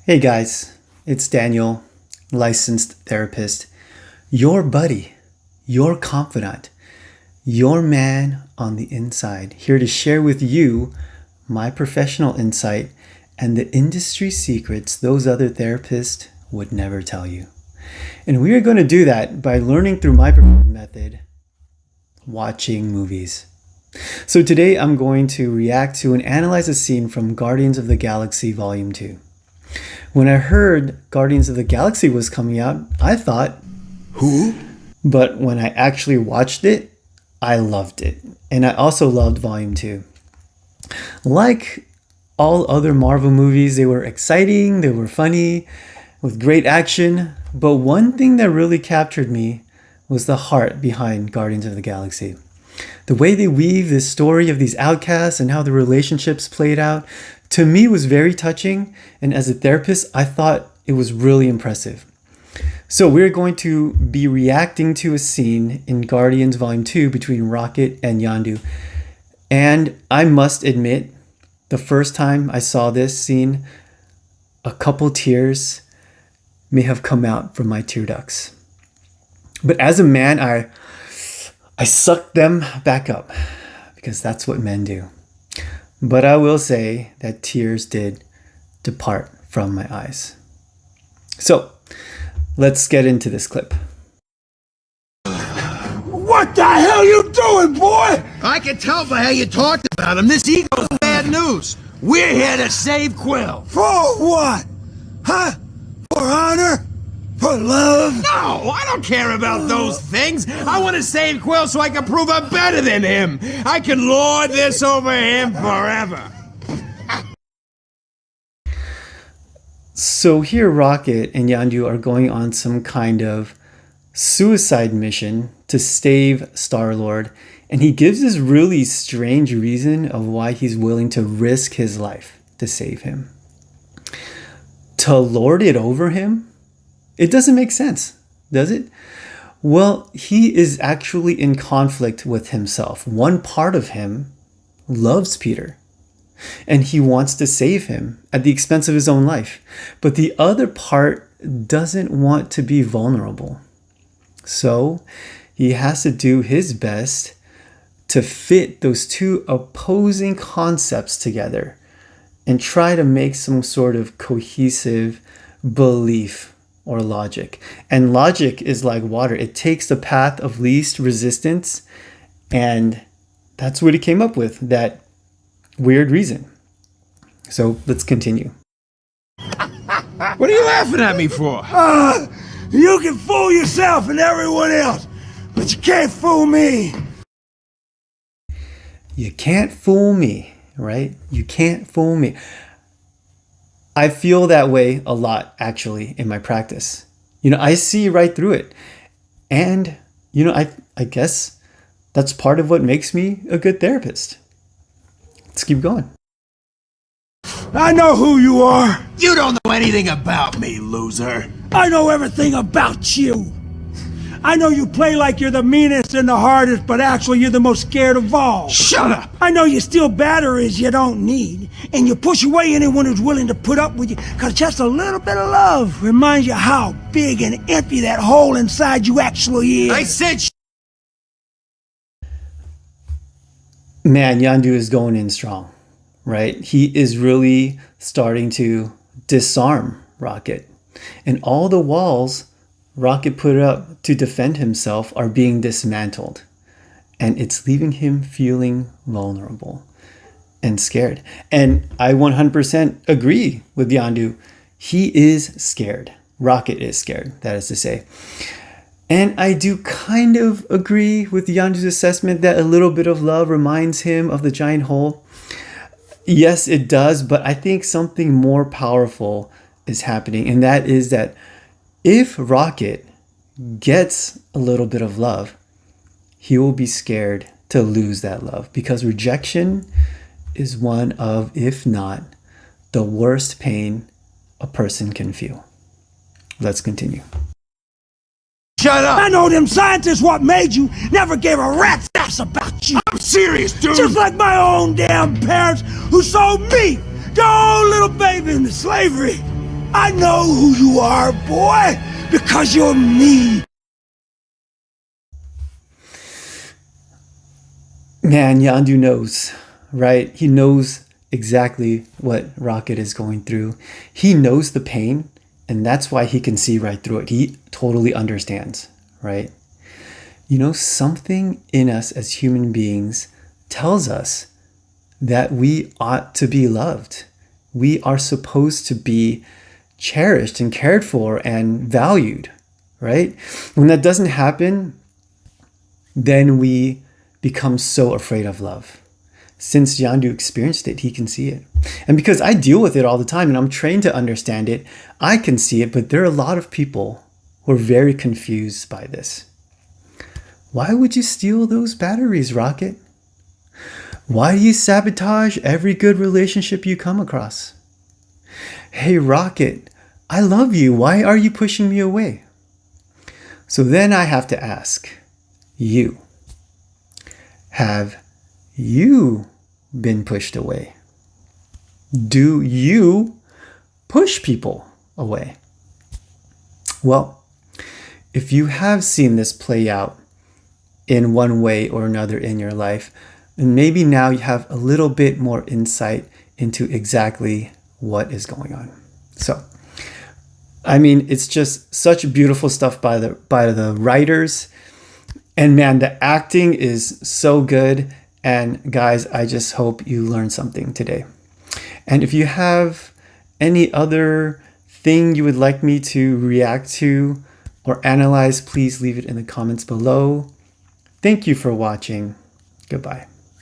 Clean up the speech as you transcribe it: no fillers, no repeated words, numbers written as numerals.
Hey guys, it's Daniel, licensed therapist, your buddy, your confidant, your man on the inside, here to share with you my professional insight and the industry secrets those other therapists would never tell you. And we are going to do that by learning through my preferred method, watching movies. So today I'm going to react to and analyze a scene from Guardians of the Galaxy Volume 2. When I heard Guardians of the Galaxy was coming out, I thought, who? But when I actually watched it, I loved it. And I also loved Volume 2. Like all other Marvel movies, they were exciting, they were funny, with great action. But one thing that really captured me was the heart behind Guardians of the Galaxy. The way they weave this story of these outcasts and how the relationships played out, to me was very touching, and as a therapist, I thought it was really impressive. So we're going to be reacting to a scene in Guardians Volume 2 between Rocket and Yondu. And I must admit, the first time I saw this scene, a couple tears may have come out from my tear ducts. But as a man, I sucked them back up, because that's what men do. But I will say that tears did depart from my eyes. So, let's get into this clip. What the hell you doing, boy? I can tell by how you talked about him. This ego's bad news. We're here to save Quill. For what? Huh? For honor? For love? No, I don't care about those things. I want to save Quill so I can prove I'm better than him. I can lord this over him forever. So here Rocket and Yondu are going on some kind of suicide mission to save Star-Lord, and he gives this really strange reason of why he's willing to risk his life to save him. To lord it over him? It doesn't make sense, does it? Well, he is actually in conflict with himself. One part of him loves Peter, and he wants to save him at the expense of his own life. But the other part doesn't want to be vulnerable. So he has to do his best to fit those two opposing concepts together and try to make some sort of cohesive belief or logic. And logic is like water. It takes the path of least resistance, and that's what he came up with, that weird reason. So let's continue. What are you laughing at me for? You can fool yourself and everyone else, but you can't fool me. You can't fool me, right? You can't fool me. I feel that way a lot, actually, in my practice. I see right through it. And, I guess that's part of what makes me a good therapist. Let's keep going. I know who you are. You don't know anything about me, loser. I know everything about you. I know you play like you're the meanest and the hardest, but actually you're the most scared of all. Shut up! I know you steal batteries you don't need, and you push away anyone who's willing to put up with you, because just a little bit of love reminds you how big and empty that hole inside you actually is. I said Man, Yondu is going in strong, right? He is really starting to disarm Rocket. And all the walls Rocket put up to defend himself are being dismantled. And it's leaving him feeling vulnerable and scared. And I 100% agree with Yondu. He is scared. Rocket is scared, that is to say. And I do kind of agree with Yondu's assessment that a little bit of love reminds him of the giant hole. Yes, it does, but I think something more powerful is happening. And that is that if Rocket gets a little bit of love, he will be scared to lose that love, because rejection is one of, if not, the worst pain a person can feel. Let's continue. shut up! I know them scientists what made you never gave a rat's ass about you. I'm serious, dude! Just like my own damn parents who sold me, their own little baby, into slavery. I know who you are, boy, because you're me. Man, Yondu knows, right? He knows exactly what Rocket is going through. He knows the pain, and that's why he can see right through it. He totally understands, right? You know, something in us as human beings tells us that we ought to be loved. We are supposed to be cherished and cared for and valued, right? When that doesn't happen, then we become so afraid of love. Since Yondu experienced it, he can see it. And because I deal with it all the time and I'm trained to understand it, I can see it, but there are a lot of people who are very confused by this. Why would you steal those batteries, Rocket? Why do you sabotage every good relationship you come across? Hey, Rocket, I love you. Why are you pushing me away? So then I have to ask you, have you been pushed away? Do you push people away? Well, if you have seen this play out in one way or another in your life, and maybe now you have a little bit more insight into exactly what is going on. So, I mean, it's just such beautiful stuff by the writers. And man, the acting is so good. And guys, I just hope you learned something today. And if you have any other thing you would like me to react to or analyze, please leave it in the comments below. Thank you for watching. Goodbye.